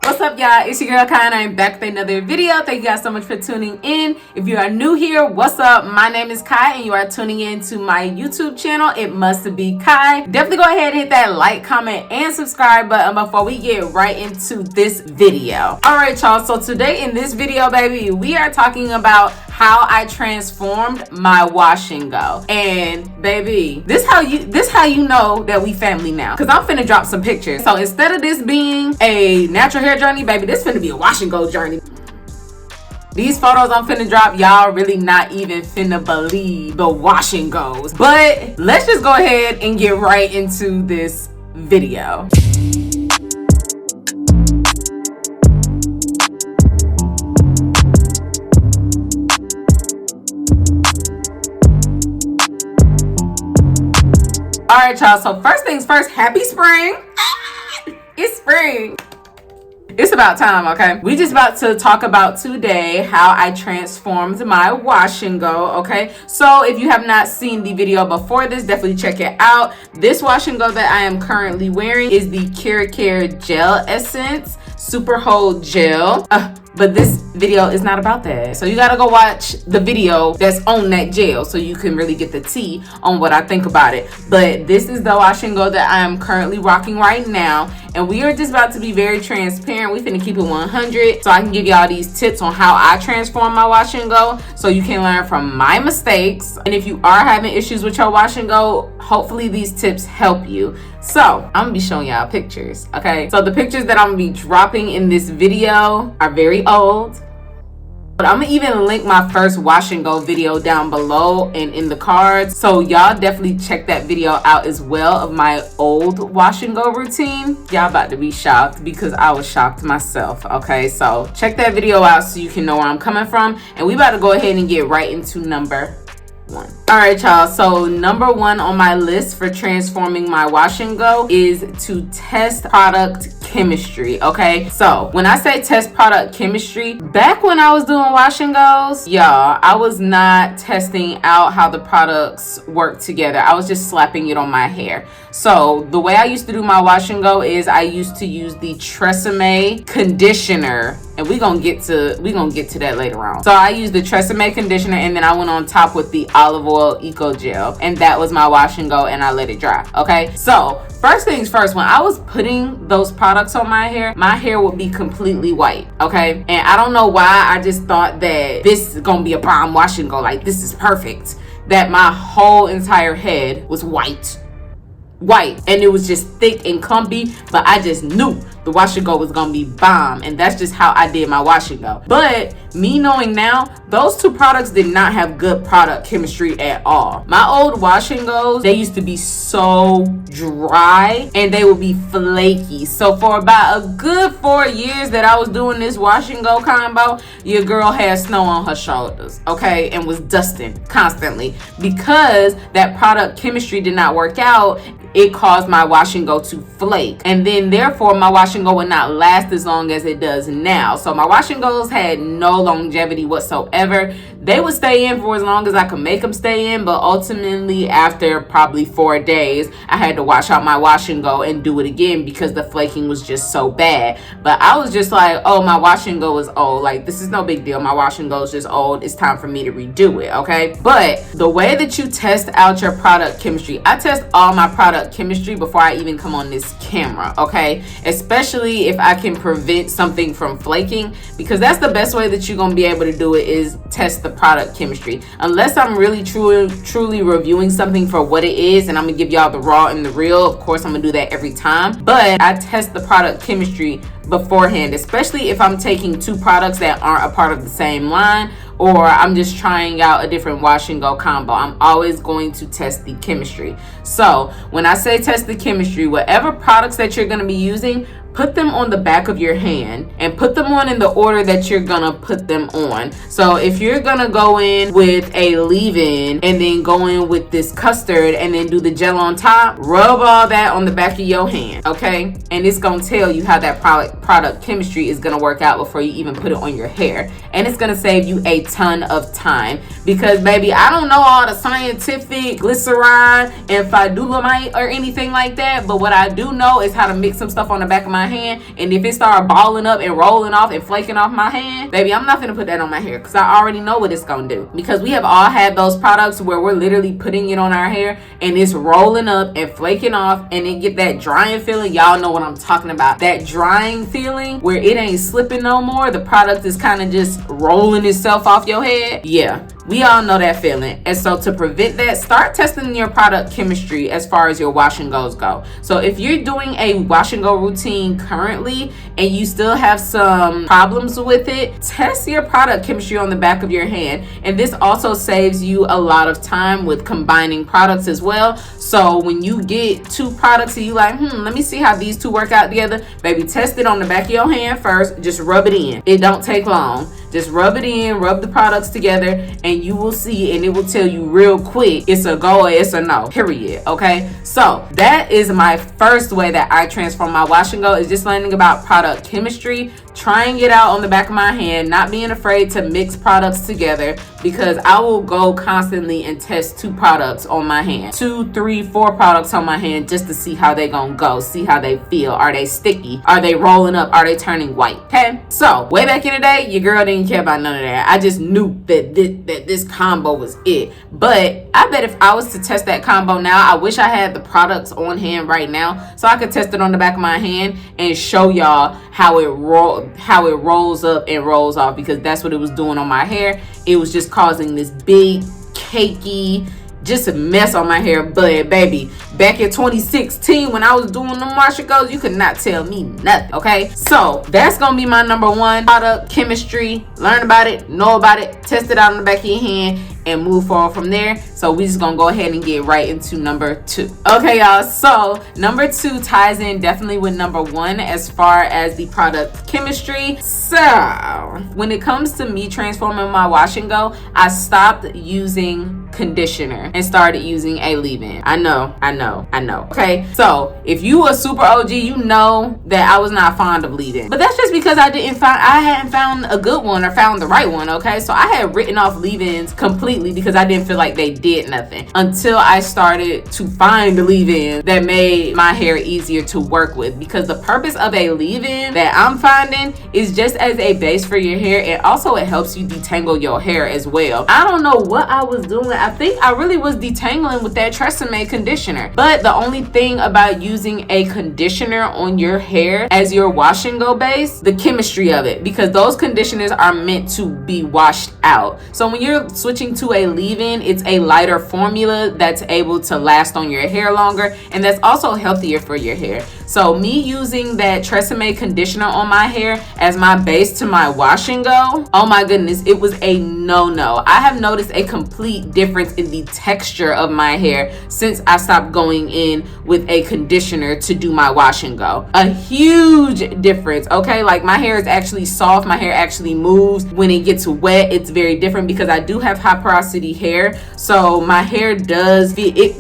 What's up, y'all? It's your girl Kai and I'm back with another video. Thank you guys so much for tuning in. If you are new here, what's up? My name is Kai and you are tuning in to my YouTube channel. It must be Kai. Definitely go ahead and hit that like, comment, and subscribe button before we get right into this video. Alright, y'all. So today in this video, baby, we are talking about how I transformed my wash and go. And baby, this how you know that we family now. Cause I'm finna drop some pictures. So instead of this being a natural hair journey, baby, this finna be a wash and go journey. These photos I'm finna drop, y'all really not even finna believe the wash and goes. But let's just go ahead and get right into this video. All right, y'all, so first things first, happy spring. It's spring. It's about time, okay? We just about to talk about today how I transformed my wash and go, okay? So if you have not seen the video before this, definitely check it out. This wash and go that I am currently wearing is the KERACARE Gel Essence Super Hold Gel. But this video is not about that. So you gotta go watch the video that's on that gel so you can really get the tea on what I think about it. But this is the wash and go that I am currently rocking right now. And we are just about to be very transparent. We finna keep it 100 so I can give y'all these tips on how I transform my wash and go so you can learn from my mistakes. And if you are having issues with your wash and go, hopefully these tips help you. So I'm gonna be showing y'all pictures, okay? So the pictures that I'm gonna be dropping in this video are very old. But I'm gonna even link my first wash and go video down below and in the cards. So y'all definitely check that video out as well of my old wash and go routine. Y'all about to be shocked because I was shocked myself, okay? So check that video out so you can know where I'm coming from. And we about to go ahead and get right into number one. All right, y'all, so number one on my list for transforming my wash and go is to test product chemistry, okay? So when I say test product chemistry, back when I was doing wash and goes, y'all, I was not testing out how the products work together. I was just slapping it on my hair. So the way I used to do my wash and go is I used to use the Tresemme conditioner, and we're gonna get to that later on. So I used the Tresemme conditioner, and then I went on top with the olive oil eco gel, and that was my wash and go, and I let it dry. Okay, so first things first, when I was putting those products on my hair would be completely white. Okay, and I don't know why, I just thought that this is gonna be a bomb wash and go, like this is perfect, that my whole entire head was white, and it was just thick and clumpy. But I just knew the wash and go was gonna be bomb, and that's just how I did my wash and go. But me knowing now, those two products did not have good product chemistry at all. My old wash and goes, they used to be so dry and they would be flaky. So for about a good 4 years that I was doing this wash and go combo, your girl had snow on her shoulders, okay, and was dusting constantly because that product chemistry did not work out. It caused my wash and go to flake, and then therefore my wash and go would not last as long as it does now. So my wash and goes had no longevity whatsoever. They would stay in for as long as I could make them stay in, but ultimately after probably 4 days I had to wash out my wash and go and do it again because the flaking was just so bad. But I was just like, oh, my wash and go is old, like this is no big deal, my wash and go is just old, it's time for me to redo it, okay? But the way that you test out your product chemistry, I test all my product chemistry before I even come on this camera, okay? Especially if I can prevent something from flaking, because that's the best way that you're gonna be able to do it, is test the product chemistry. Unless I'm really truly reviewing something for what it is and I'm gonna give y'all the raw and the real, of course I'm gonna do that every time. But I test the product chemistry beforehand, especially if I'm taking two products that aren't a part of the same line, or I'm just trying out a different wash and go combo. I'm always going to test the chemistry. So when I say test the chemistry, whatever products that you're going to be using, put them on the back of your hand and put them on in the order that you're gonna put them on. So if you're gonna go in with a leave-in and then go in with this custard and then do the gel on top, rub all that on the back of your hand, okay? And it's gonna tell you how that product chemistry is gonna work out before you even put it on your hair. And it's gonna save you a ton of time, because baby, I don't know all the scientific glycerin and fidulamite or anything like that, but what I do know is how to mix some stuff on the back of my hand, and if it start balling up and rolling off and flaking off my hand, baby, I'm not gonna put that on my hair, because I already know what it's gonna do. Because we have all had those products where we're literally putting it on our hair and it's rolling up and flaking off, and it get that drying feeling. Y'all know what I'm talking about, that drying feeling where it ain't slipping no more, the product is kind of just rolling itself off your head. Yeah, we all know that feeling. And so to prevent that, start testing your product chemistry as far as your wash and goes go. So if you're doing a wash and go routine currently and you still have some problems with it, test your product chemistry on the back of your hand. And this also saves you a lot of time with combining products as well. So when you get two products and you like, let me see how these two work out together, baby, test it on the back of your hand first. Just rub it in. It don't take long. Just rub it in, rub the products together, and you will see, and it will tell you real quick it's a go or it's a no, period. Okay, so that is my first way that I transform my wash and go, is just learning about product chemistry, trying it out on the back of my hand, not being afraid to mix products together, because I will go constantly and test two products on my hand, 2, 3, 4 products on my hand, just to see how they gonna go, see how they feel. Are they sticky? Are they rolling up? Are they turning white? Okay, so way back in the day, your girl didn't care about none of that. I just knew that this combo was it. But I bet if I was to test that combo now, I wish I had the products on hand right now so I could test it on the back of my hand and show y'all how it rolls up and rolls off, because that's what it was doing on my hair. It was just causing this big cakey just a mess on my hair. But baby, back in 2016 when I was doing the wash and goes, you could not tell me nothing. Okay, so that's gonna be my number one, product chemistry. Learn about it, know about it, test it out on the back of your hand, and move forward from there. So we just gonna go ahead and get right into number 2. Okay, y'all, so number 2 ties in definitely with number 1 as far as the product chemistry. So when it comes to me transforming my wash and go, I stopped using conditioner and started using a leave-in. I know. Okay, so if you a super OG, you know that I was not fond of leave-in, but that's just because I hadn't found a good one or found the right one. Okay, so I had written off leave-ins completely because I didn't feel like they did nothing, until I started to find the leave-in that made my hair easier to work with. Because the purpose of a leave-in that I'm finding is just as a base for your hair, and also it helps you detangle your hair as well. I don't know what I was doing. I think I really was detangling with that Tresemme conditioner. But the only thing about using a conditioner on your hair as your wash and go base, the chemistry of it, because those conditioners are meant to be washed out. So when you're switching to a leave-in, it's a lighter formula that's able to last on your hair longer, and that's also healthier for your hair. So me using that Tresemme conditioner on my hair as my base to my wash and go, oh my goodness, it was a no-no. I have noticed a complete difference in the texture of my hair since I stopped going in with a conditioner to do my wash and go. A huge difference, okay? Like my hair is actually soft. My hair actually moves. When it gets wet, it's very different because I do have high porosity hair. So my hair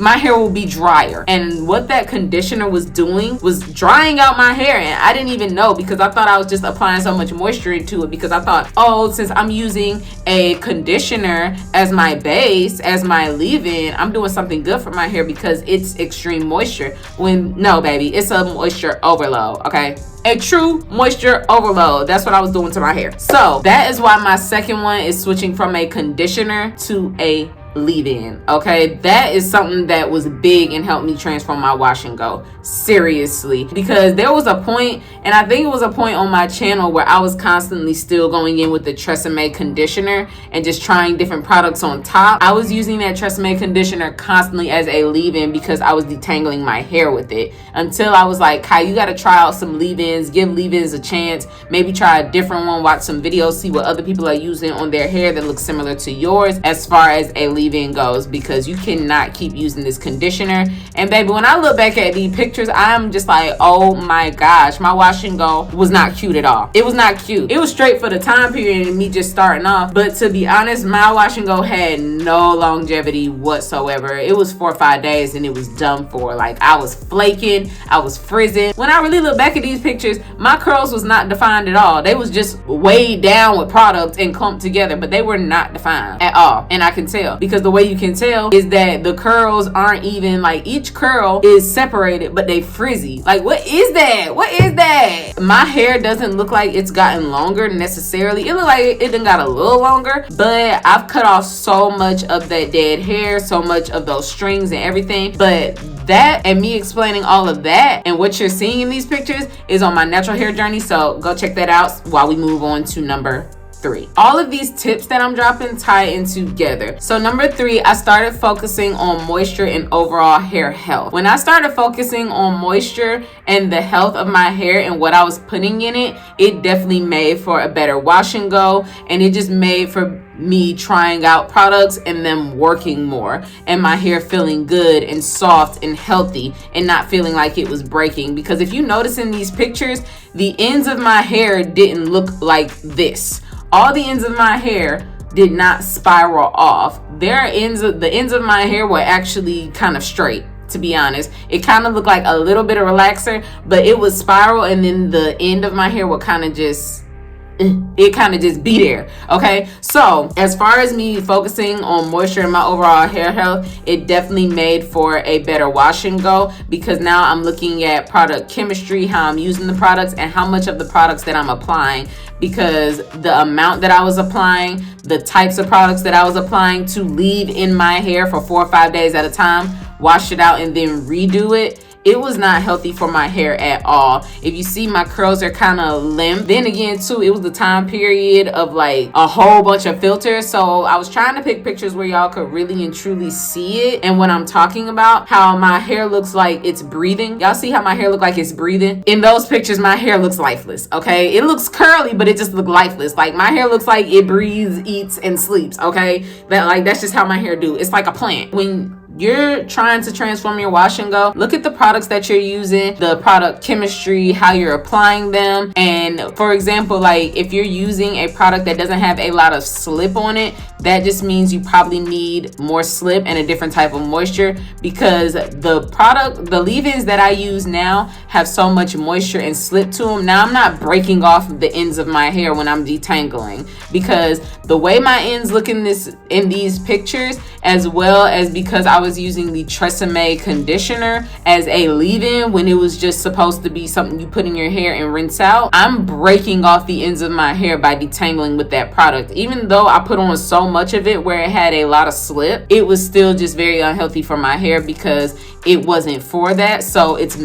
my hair will be drier. And what that conditioner was doing was drying out my hair, and I didn't even know, because I thought I was just applying so much moisture into it, because I thought, oh, since I'm using a conditioner as my base, as my leave-in, I'm doing something good for my hair because it's extreme moisture. When no, baby, it's a moisture overload. Okay, a true moisture overload. That's what I was doing to my hair. So that is why my second one is switching from a conditioner to a leave-in. Okay, that is something that was big and helped me transform my wash and go, seriously, because there was a point, and I think it was a point on my channel, where I was constantly still going in with the Tresemme conditioner and just trying different products on top. I was using that Tresemme conditioner constantly as a leave-in because I was detangling my hair with it, until I was like, Kai, you got to try out some leave-ins, give leave-ins a chance, maybe try a different one, watch some videos, see what other people are using on their hair that looks similar to yours as far as a leave-in goes, because you cannot keep using this conditioner. And baby, when I look back at the pictures pictures, I'm just like, oh my gosh, my wash and go was not cute at all. It was not cute. It was straight for the time period and me just starting off. But to be honest, my wash and go had no longevity whatsoever. It was 4 or 5 days and it was done for. Like, I was flaking, I was frizzing. When I really look back at these pictures, my curls was not defined at all. They was just weighed down with products and clumped together, but they were not defined at all. And I can tell, because the way you can tell is that the curls aren't even, like, each curl is separated, but they frizzy. Like, what is that? What is that? My hair doesn't look like it's gotten longer necessarily. It look like it done got a little longer, but I've cut off so much of that dead hair, so much of those strings and everything. But that and me explaining all of that and what you're seeing in these pictures is on my natural hair journey. So go check that out while we move on to number 3. All of these tips that I'm dropping tie in together. So number 3, I started focusing on moisture and overall hair health. When I started focusing on moisture and the health of my hair and what I was putting in it, it definitely made for a better wash and go, and it just made for me trying out products and them working more, and my hair feeling good and soft and healthy and not feeling like it was breaking. Because if you notice in these pictures, the ends of my hair didn't look like this. All the ends of my hair did not spiral off. The ends of my hair were actually kind of straight, to be honest. It kind of looked like a little bit of relaxer, but it was spiral, and then the end of my hair would kind of just be there. Okay, so as far as me focusing on moisture and my overall hair health, it definitely made for a better wash and go, because now I'm looking at product chemistry, how I'm using the products, and how much of the products that I'm applying, because the amount that I was applying, the types of products that I was applying to leave in my hair for 4 or 5 days at a time, wash it out and then redo it, it was not healthy for my hair at all. If you see, my curls are kind of limp. Then again too, it was the time period of like a whole bunch of filters, so I was trying to pick pictures where y'all could really and truly see it. And when I'm talking about how my hair looks like it's breathing, y'all see how my hair look like it's breathing? In those pictures, my hair looks lifeless. Okay, it looks curly, but it just looks lifeless. Like, my hair looks like it breathes, eats, and sleeps. Okay, that's just how my hair do. It's like a plant. When you're trying to transform your wash and go, look at the products that you're using, the product chemistry, how you're applying them. And for example, like, if you're using a product that doesn't have a lot of slip on it, that just means you probably need more slip and a different type of moisture, because the leave-ins that I use now have so much moisture and slip to them. Now I'm not breaking off the ends of my hair when I'm detangling, because the way my ends look in these pictures, as well as because I was using the Tresemme conditioner as a leave-in when it was just supposed to be something you put in your hair and rinse out, I'm breaking off the ends of my hair by detangling with that product. Even though I put on so much of it where it had a lot of slip, it was still just very unhealthy for my hair, because it wasn't for that. So it's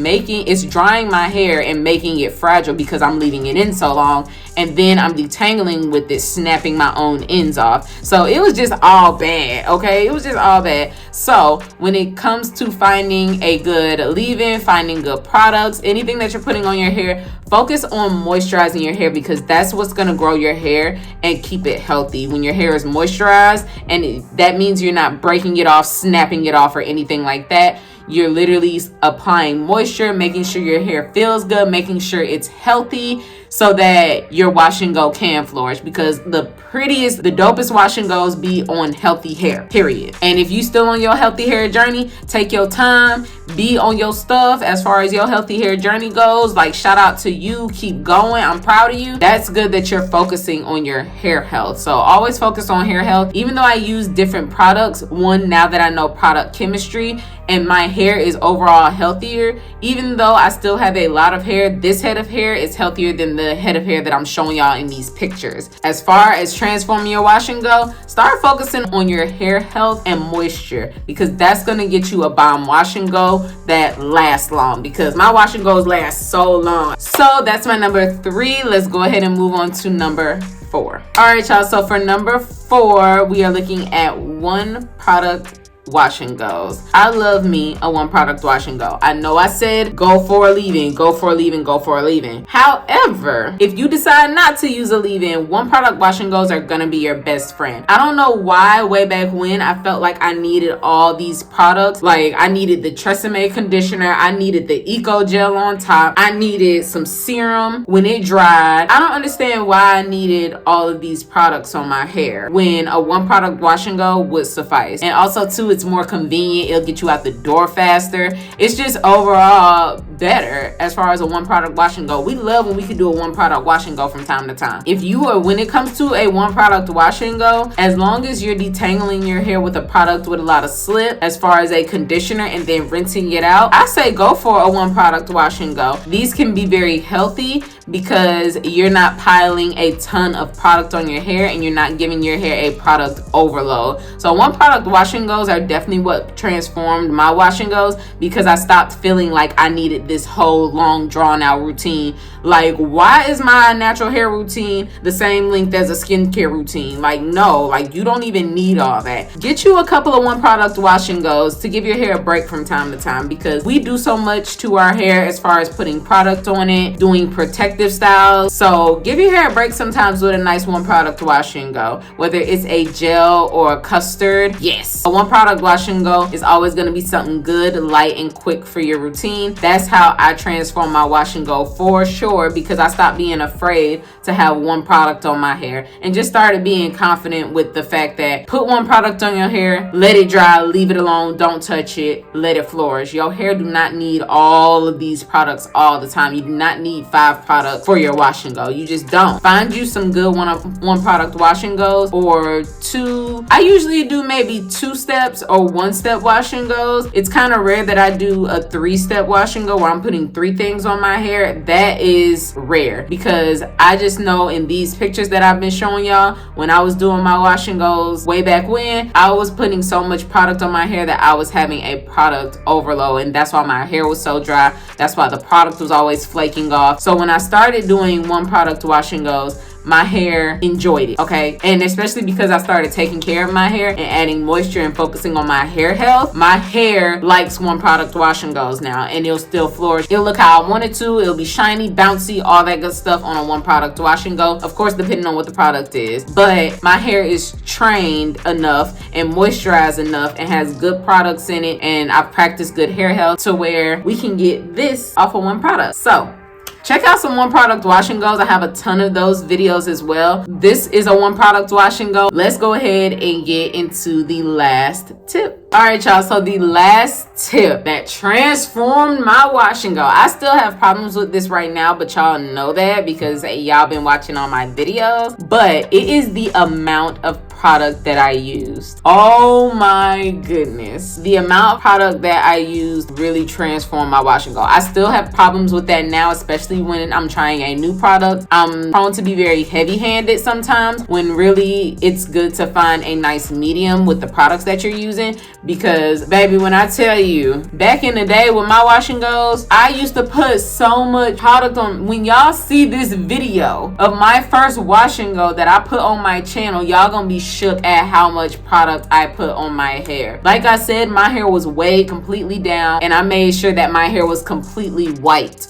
drying my hair and making it fragile because I'm leaving it in so long, and then I'm detangling with it, snapping my own ends off. So it was just all bad. Okay, it was just all bad. So when it comes to finding a good leave-in, finding good products, anything that you're putting on your hair, focus on moisturizing your hair, because that's what's going to grow your hair and keep it healthy. When your hair is moisturized, and that means you're not breaking it off, snapping it off, or anything like that. You're literally applying moisture, making sure your hair feels good, making sure it's healthy, so that your wash and go can flourish. Because the dopest wash and goes be on healthy hair, period. And if you still on your healthy hair journey, take your time, be on your stuff as far as your healthy hair journey goes. Like, shout out to you, keep going, I'm proud of you. That's good that you're focusing on your hair health. So always focus on hair health. Even though I use different products, now that I know product chemistry and my hair is overall healthier, even though I still have a lot of hair, this head of hair is healthier than the head of hair that I'm showing y'all in these pictures. As far as transforming your wash and go, start focusing on your hair health and moisture, because that's going to get you a bomb wash and go that lasts long, because my wash and goes last so long. So that's my number 3. Let's go ahead and move on to number 4. All right, y'all, so for number 4, we are looking at one product wash and goes. I love me a one product wash and go. I know I said go for a leave-in, go for a leave-in, go for a leave-in. However, if you decide not to use a leave-in, one product wash and goes are gonna be your best friend. I don't know why way back when I felt like I needed all these products. Like I needed the Tresemme conditioner, I needed the Eco Gel on top, I needed some serum when it dried. I don't understand why I needed all of these products on my hair when a one product wash and go would suffice. And also too, it's more convenient. It'll get you out the door faster. It's just overall better as far as a one product wash and go. We love when we can do a one product wash and go from time to time. If you are, when it comes to a one product wash and go, as long as you're detangling your hair with a product with a lot of slip as far as a conditioner and then rinsing it out, I say go for a one product wash and go. These can be very healthy because you're not piling a ton of product on your hair and you're not giving your hair a product overload. So one product wash and goes are definitely what transformed my wash and goes, because I stopped feeling like I needed this whole long drawn out routine. Like, why is my natural hair routine the same length as a skincare routine? Like, no, like you don't even need all that. Get you a couple of one product wash and goes to give your hair a break from time to time, because we do so much to our hair as far as putting product on it, doing protective styles. So give your hair a break sometimes with a nice one product wash and go, whether it's a gel or a custard. Yes, a one product wash and go is always going to be something good, light, and quick for your routine. That's how I transform my wash and go for sure, because I stopped being afraid to have one product on my hair and just started being confident with the fact that put one product on your hair, let it dry, leave it alone, don't touch it, let it flourish. Your hair do not need all of these products all the time. You do not need 5 products for your wash and go. You just don't. Find you some good one product wash and goes, or 2. I usually do maybe 2 steps or 1 step wash and goes. It's kind of rare that I do a 3-step wash and go where I'm putting 3 things on my hair. That is rare, because I just know in these pictures that I've been showing y'all, when I was doing my wash and goes way back when, I was putting so much product on my hair that I was having a product overload, and that's why my hair was so dry. That's why the product was always flaking off. So when I started doing one product wash and goes, my hair enjoyed it, okay? And especially because I started taking care of my hair and adding moisture and focusing on my hair health, my hair likes one product wash and goes now, and it'll still flourish. It'll look how I want it to. It'll be shiny, bouncy, all that good stuff on a one product wash and go. Of course, depending on what the product is. But my hair is trained enough and moisturized enough and has good products in it, and I've practiced good hair health to where we can get this off of one product. So check out some one product wash and goes. I have a ton of those videos as well. This is a one product wash and go. Let's go ahead and get into the last tip. All right, y'all. So the last tip that transformed my wash and go. I still have problems with this right now, but y'all know that because y'all been watching all my videos. But it is the amount of product that I used. Oh my goodness. The amount of product that I used really transformed my wash and go. I still have problems with that now, especially when I'm trying a new product. I'm prone to be very heavy-handed sometimes, when really it's good to find a nice medium with the products that you're using. Because baby, when I tell you, back in the day with my wash and goes, I used to put so much product on. When y'all see this video of my first wash and go that I put on my channel, y'all gonna be shook at how much product I put on my hair. Like I said, my hair was weighed completely down, and I made sure that my hair was completely white,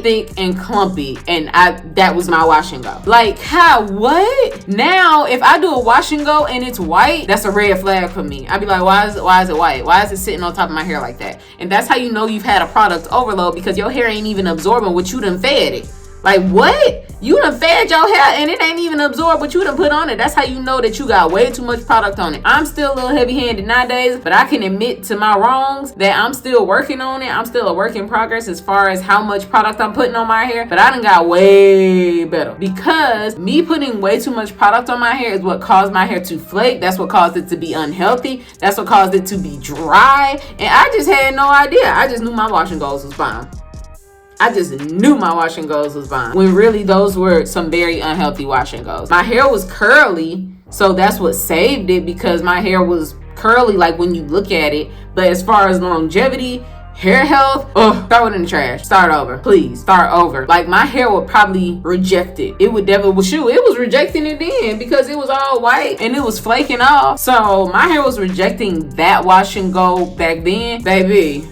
thick and clumpy, and that was my wash and go. Like, how? What? Now if I do a wash and go and it's white, that's a red flag for me. I'd be like, why is it white? Why is it sitting on top of my hair like that? And that's how you know you've had a product overload, because your hair ain't even absorbing what you done fed it. Like, what? You done fed your hair and it ain't even absorbed what you done put on it. That's how you know that you got way too much product on it. I'm still a little heavy-handed nowadays, but I can admit to my wrongs that I'm still working on it. I'm still a work in progress as far as how much product I'm putting on my hair, but I done got way better, because me putting way too much product on my hair is what caused my hair to flake. That's what caused it to be unhealthy. That's what caused it to be dry, and I just had no idea. I just knew my wash and goes was bomb. I just knew my wash and goes was bomb, when really those were some very unhealthy wash and goes. My hair was curly, so that's what saved it, because my hair was curly like when you look at it. But as far as longevity, hair health, throw it in the trash. Start over. Please start over. Like, my hair would probably reject it. It would definitely, well, shoot, it was rejecting it then because it was all white and it was flaking off. So my hair was rejecting that wash and go back then, baby.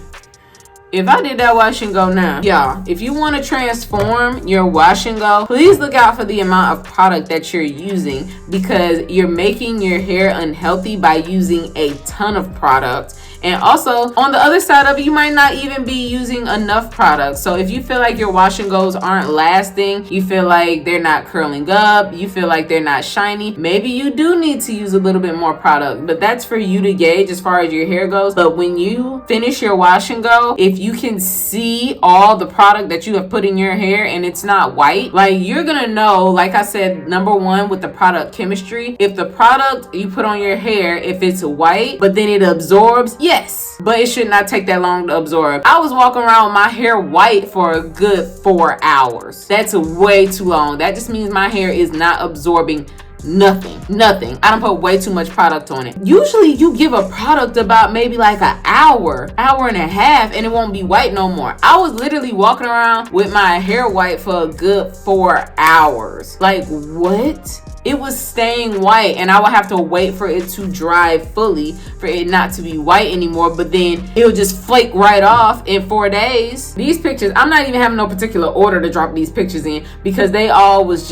If I did that wash and go now, y'all, if you want to transform your wash and go, please look out for the amount of product that you're using, because you're making your hair unhealthy by using a ton of product. And also, on the other side of it, you might not even be using enough product. So if you feel like your wash and goes aren't lasting, you feel like they're not curling up, you feel like they're not shiny, maybe you do need to use a little bit more product. But that's for you to gauge as far as your hair goes. But when you finish your wash and go, if you can see all the product that you have put in your hair and it's not white, like, you're gonna know, like I said, number one, with the product chemistry, if the product you put on your hair, if it's white, but then it absorbs, yes, but it should not take that long to absorb. I was walking around with my hair white for a good 4 hours. That's way too long. That just means my hair is not absorbing nothing. I don't put way too much product on it. Usually you give a product about maybe like an hour and a half, and it won't be white no more. I was literally walking around with my hair white for a good 4 hours. Like, what? It was staying white, and I would have to wait for it to dry fully for it not to be white anymore, but then it'll just flake right off in 4 days. These pictures, I'm not even having no particular order to drop these pictures in, because they all was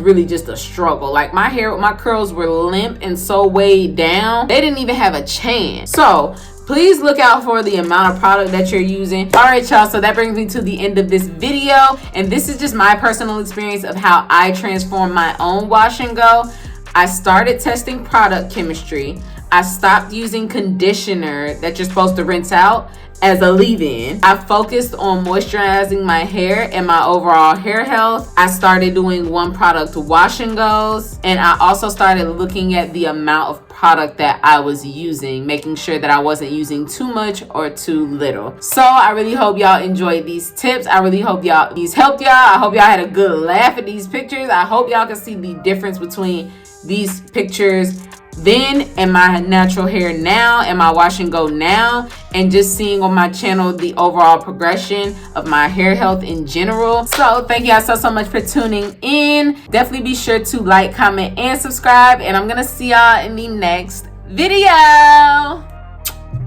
really just a struggle. Like, my hair, my curls were limp and so weighed down, they didn't even have a chance. So please look out for the amount of product that you're using. All right, y'all, so that brings me to the end of this video, and this is just my personal experience of how I transformed my own wash and go. I started testing product chemistry. I stopped using conditioner that you're supposed to rinse out as a leave-in. I focused on moisturizing my hair and my overall hair health. I started doing one product wash and goes, and I also started looking at the amount of product that I was using, making sure that I wasn't using too much or too little. So I really hope y'all enjoyed these tips. I really hope these helped y'all. I hope y'all had a good laugh at these pictures. I hope y'all can see the difference between these pictures then and my natural hair now and my wash and go now, and just seeing on my channel the overall progression of my hair health in general. So thank y'all so much for tuning in. Definitely be sure to like, comment, and subscribe, and I'm gonna see y'all in the next video.